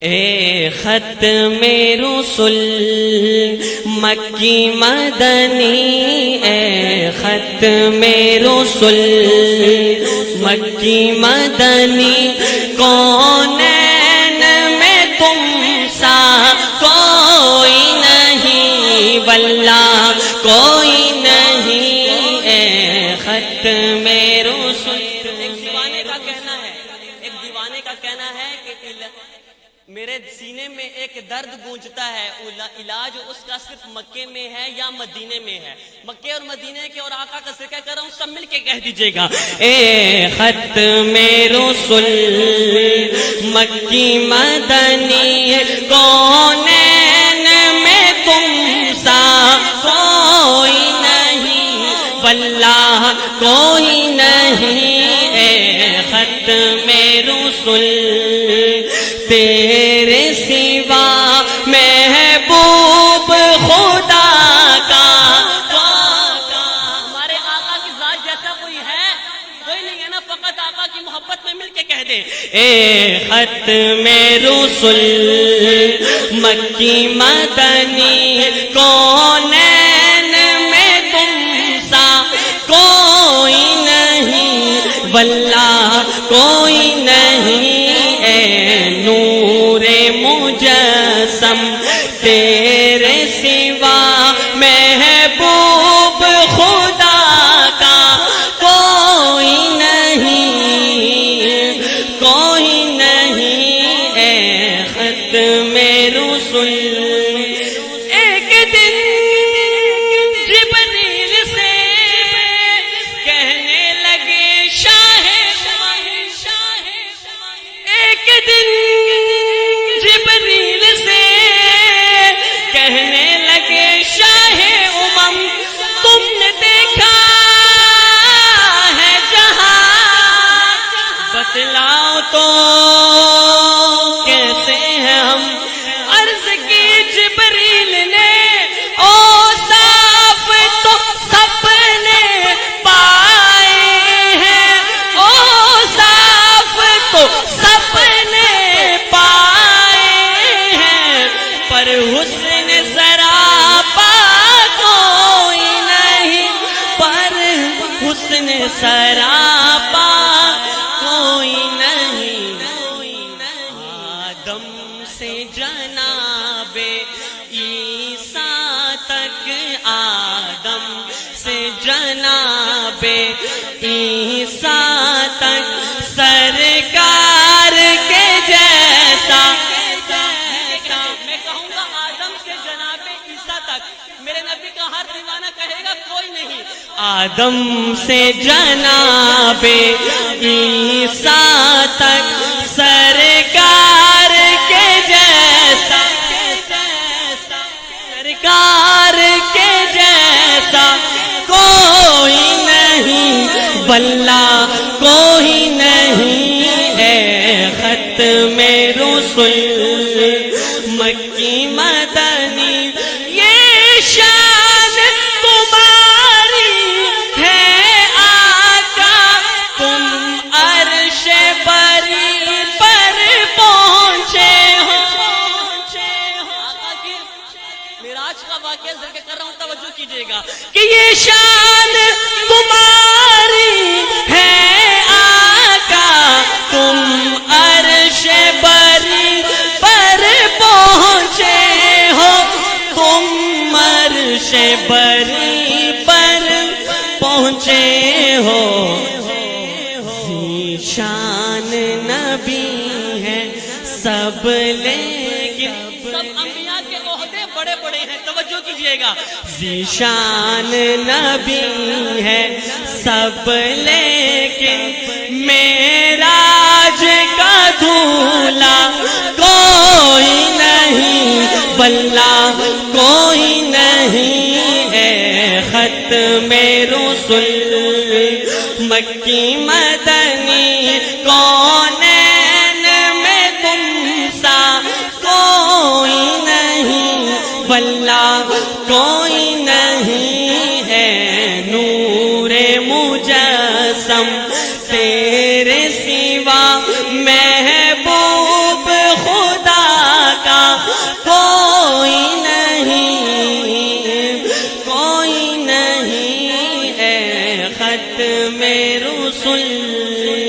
اے ختم رسل مکی مدنی، اے ختم رسل مکی مدنی، کونین میں تم سا کوئی نہیں، واللہ کوئی نہیں، اے ختم رسل۔ ایک دیوانے کا کہنا ہے کہ میرے سینے میں ایک درد گونجتا ہے، علاج اس کا صرف مکے میں ہے یا مدینے میں ہے۔ مکے اور مدینے کے اور آقا کا ذکر کر رہا ہوں، سب مل کے کہہ دیجئے گا، اے ختم رسل مکی مدنی، کونین میں تم سا کوئی نہیں، واللہ کوئی نہیں، اے ختم رسل تیرے سوا محبوب خدا کا۔ ہمارے آقا کی ذات جیسا کوئی ہے؟ کوئی نہیں ہے نا، فقط آقا کی محبت میں مل کے کہہ دے، اے ختم رسل مکی مدنی، کونین میں تم سا کوئی نہیں، واللہ کوئی نہیں، نور مجسم تیرے سوا محبوب خدا کا کوئی نہیں، کوئی نہیں، اے ختم رسل۔ ایک دن جبریل سے کہنے لگے شاہ، ایک دن جبریل سے کہنے لگے شاہ امم، تم نے دیکھا ہے جہاں، بتلاؤ تو کیسے ہیں ہم؟ عرض کی جبریل نے، اوصاف تو سب نے پائے ہیں، اوصاف تو سب نے پائے ہیں، پر حسن سراپا کوئی نہیں، پر حسن سراپا کوئی نہیں۔ آدم سے جناب عیسیٰ تک، آدم سے جناب عیسیٰ تک، سرکار کے جیسا، میں کہوں گا آدم سے جناب عیسیٰ تک، میرے نبی کا ہر دیوانہ کہے گا کوئی نہیں، آدم سے جناب عیسیٰ تک، سرکار کے جیسا، سرکار کے جیسا کوئی نہیں، واللہ کوئی نہیں، اے ختم رسل مکی مدنی، یہ شان تمہاری ہے آقا، تم عرش بری پر پہنچے ہو۔ آقا کی معراج کا واقعہ ذکر کر رہا ہوں، توجہ کیجئے گا کہ یہ شان تمہاری ہے آقا، تم عرش بری پر پہنچے ہو، تم عرش بری پر پہنچے ہو، ذیشان نبی ہے سب، لیکن سب انبیاء کے عہدے بڑے بڑے ہیں، توجہ کیجئے گا، ذیشان نبی ہے سب، لیکن معراج کا دھولا کوئی نہیں، واللہ کوئی نہیں، اے ختم رسل مکی مدنی، کونین میں تم سا کوئی نہیں، واللہ کوئی نہیں، ہے نور مجسم تیرے سوا محبوب خدا ختم رسل